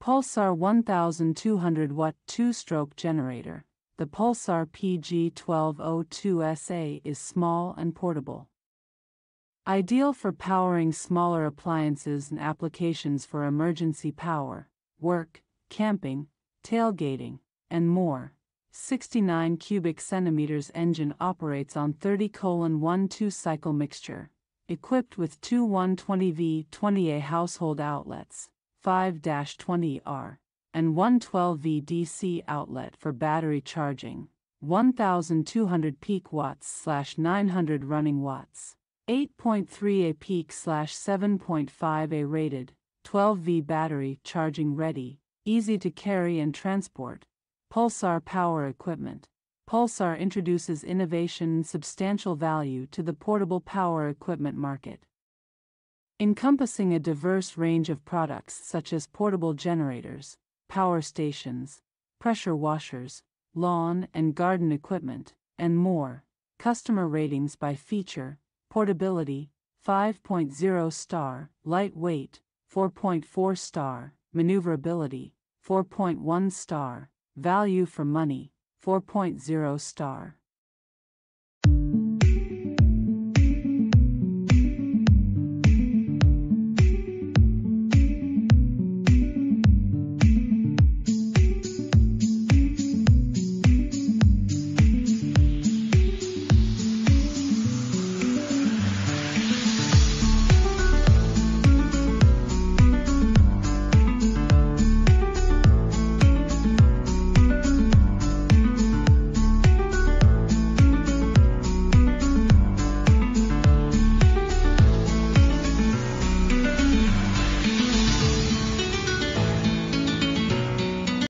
Pulsar 1200 watt 2-stroke generator. The Pulsar PG1202SA is small and portable. Ideal for powering smaller appliances and applications for emergency power, work, camping, tailgating, and more. 69 cubic centimeters engine operates on 30:1 cycle mixture, equipped with two 120V 20A household outlets, 5-20R, and 112V DC outlet for battery charging, 1200 peak watts/900 running watts, 8.3A peak/7.5A rated, 12V battery charging ready, easy to carry and transport. Pulsar power equipment. Pulsar introduces innovation and substantial value to the portable power equipment market, encompassing a diverse range of products such as portable generators, power stations, pressure washers, lawn and garden equipment, and more. Customer ratings by feature: portability, 5.0 star, lightweight, 4.4 star, maneuverability, 4.1 star, value for money, 4.0 star.